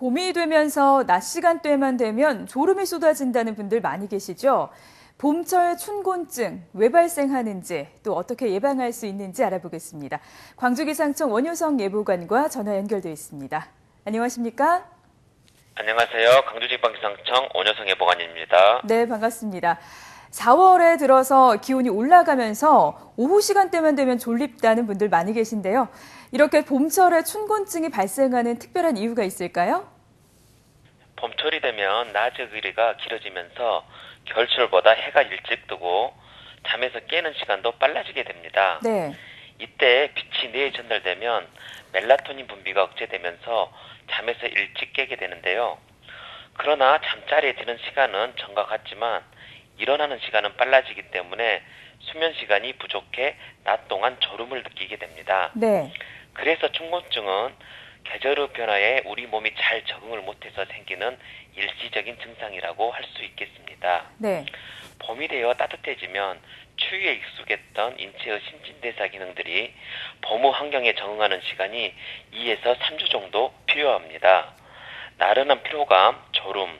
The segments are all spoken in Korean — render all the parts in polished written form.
봄이 되면서 낮 시간대만 되면 졸음이 쏟아진다는 분들 많이 계시죠? 봄철 춘곤증 왜 발생하는지 또 어떻게 예방할 수 있는지 알아보겠습니다. 광주기상청 원효성 예보관과 전화 연결돼 있습니다. 안녕하십니까? 안녕하세요. 광주지방기상청 원효성 예보관입니다. 네, 반갑습니다. 4월에 들어서 기온이 올라가면서 오후 시간대만 되면 졸립다는 분들 많이 계신데요. 이렇게 봄철에 춘곤증이 발생하는 특별한 이유가 있을까요? 봄철이 되면 낮의 거리가 길어지면서 겨울철보다 해가 일찍 뜨고 잠에서 깨는 시간도 빨라지게 됩니다. 네. 이때 빛이 뇌에 전달되면 멜라토닌 분비가 억제되면서 잠에서 일찍 깨게 되는데요. 그러나 잠자리에 드는 시간은 전과 같지만 일어나는 시간은 빨라지기 때문에 수면 시간이 부족해 낮 동안 졸음을 느끼게 됩니다. 네. 그래서 춘곤증은 계절의 변화에 우리 몸이 잘 적응을 못해서 생기는 일시적인 증상이라고 할 수 있겠습니다. 네. 봄이 되어 따뜻해지면 추위에 익숙했던 인체의 신진대사 기능들이 봄의 환경에 적응하는 시간이 2에서 3주 정도 필요합니다. 나른한 피로감, 졸음,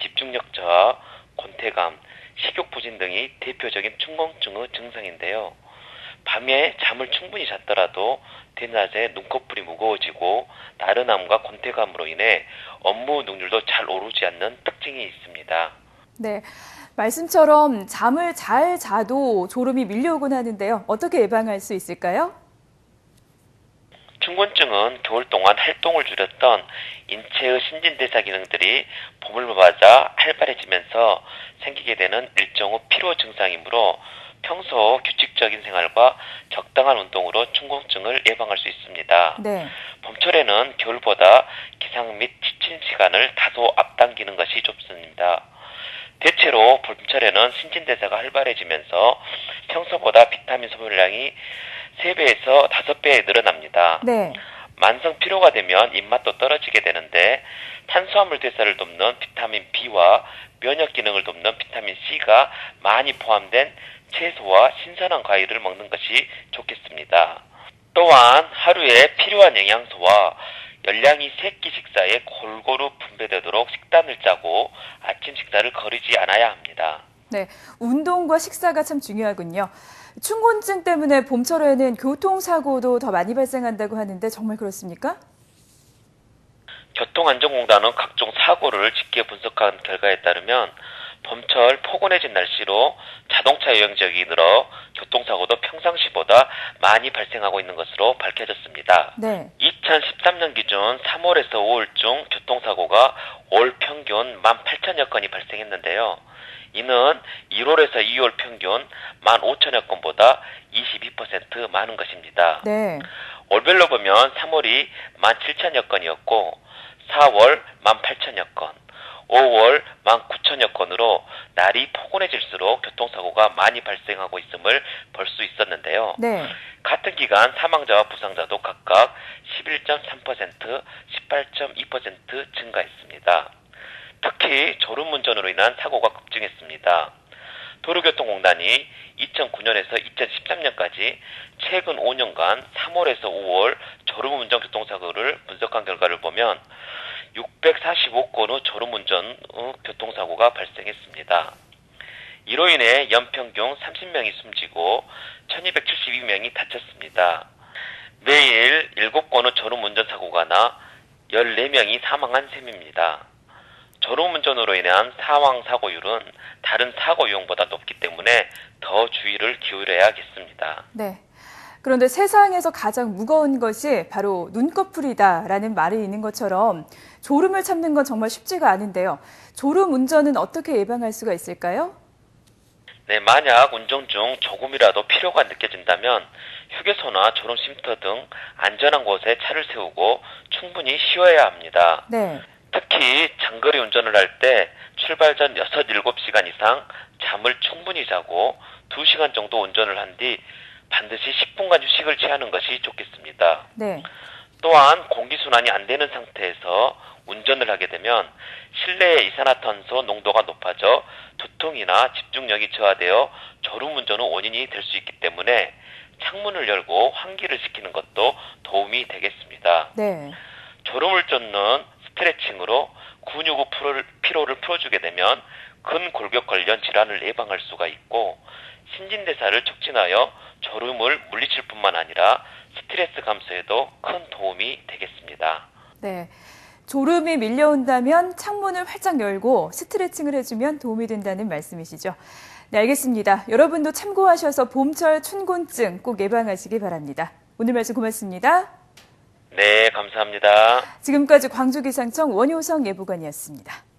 집중력 저하, 권태감, 식욕 부진 등이 대표적인 춘곤증의 증상인데요. 밤에 잠을 충분히 잤더라도 대낮에 눈꺼풀이 무거워지고 나른함과 권태감으로 인해 업무 능률도 잘 오르지 않는 특징이 있습니다. 네. 말씀처럼 잠을 잘 자도 졸음이 밀려오곤 하는데요. 어떻게 예방할 수 있을까요? 춘곤증은 겨울 동안 활동을 줄였던 인체의 신진대사 기능들이 봄을 맞아 활발해지면서 생기게 되는 일종의 피로 증상이므로 평소 규칙적인 생활과 적당한 운동으로 춘곤증을 예방할 수 있습니다. 네. 봄철에는 겨울보다 기상 및 취침 시간을 다소 앞당기는 것이 좋습니다. 대체로 봄철에는 신진대사가 활발해지면서 평소보다 비타민 소모량이 3배에서 5배 늘어납니다. 네. 만성 피로가 되면 입맛도 떨어지게 되는데 탄수화물 대사를 돕는 비타민 B와 면역 기능을 돕는 비타민 C가 많이 포함된 채소와 신선한 과일을 먹는 것이 좋겠습니다. 또한 하루에 필요한 영양소와 열량이 새끼 식사에 골고루 분배되도록 식단을 짜고 아침 식사를 거르지 않아야 합니다. 네. 운동과 식사가 참 중요하군요. 춘곤증 때문에 봄철에는 교통사고도 더 많이 발생한다고 하는데 정말 그렇습니까? 교통안전공단은 각종 사고를 집계 분석한 결과에 따르면 봄철 포근해진 날씨로 자동차 여행 지역이 늘어 교통사고도 평상시보다 많이 발생하고 있는 것으로 밝혀졌습니다. 네. 2013년 기준 3월에서 5월 중 교통사고가 올 평균 18,000여 건이 발생했는데요. 이는 1월에서 2월 평균 15,000여 건보다 22% 많은 것입니다. 네. 월별로 보면 3월이 17,000여 건이었고 4월 18,000여 건, 5월 19,000여 건으로 날이 포근해질수록 교통사고가 많이 발생하고 있음을 볼 수 있었는데요. 네. 같은 기간 사망자와 부상자도 각각 11.3%, 18.2% 증가했습니다. 특히 졸음운전으로 인한 사고가 급증했습니다. 도로교통공단이 2009년에서 2013년까지 최근 5년간 3월에서 5월 졸음운전 교통사고를 분석한 결과를 보면 645건의 졸음운전 교통사고가 발생했습니다. 이로 인해 연평균 30명이 숨지고 1272명이 다쳤습니다. 매일 7건의 졸음운전 사고가 나 14명이 사망한 셈입니다. 졸음운전으로 인한 사망 사고율은 다른 사고 유형보다 높기 때문에 더 주의를 기울여야겠습니다. 네. 그런데 세상에서 가장 무거운 것이 바로 눈꺼풀이다라는 말이 있는 것처럼 졸음을 참는 건 정말 쉽지가 않은데요. 졸음 운전은 어떻게 예방할 수가 있을까요? 네, 만약 운전 중 조금이라도 피로가 느껴진다면 휴게소나 졸음 쉼터 등 안전한 곳에 차를 세우고 충분히 쉬어야 합니다. 네. 특히 장거리 운전을 할 때 출발 전 6, 7시간 이상 잠을 충분히 자고 2시간 정도 운전을 한 뒤 반드시 10분간 휴식을 취하는 것이 좋겠습니다. 네. 또한 공기순환이 안 되는 상태에서 운전을 하게 되면 실내의 이산화탄소 농도가 높아져 두통이나 집중력이 저하되어 졸음운전의 원인이 될 수 있기 때문에 창문을 열고 환기를 시키는 것도 도움이 되겠습니다. 네. 졸음을 쫓는 스트레칭으로 근육 후 피로를 풀어주게 되면 근골격 관련 질환을 예방할 수가 있고 신진대사를 촉진하여 졸음을 물리칠 뿐만 아니라 스트레스 감소에도 큰 도움이 되겠습니다. 네. 졸음이 밀려온다면 창문을 활짝 열고 스트레칭을 해주면 도움이 된다는 말씀이시죠. 네, 알겠습니다. 여러분도 참고하셔서 봄철 춘곤증 꼭 예방하시기 바랍니다. 오늘 말씀 고맙습니다. 네, 감사합니다. 지금까지 광주기상청 원효성 예보관이었습니다.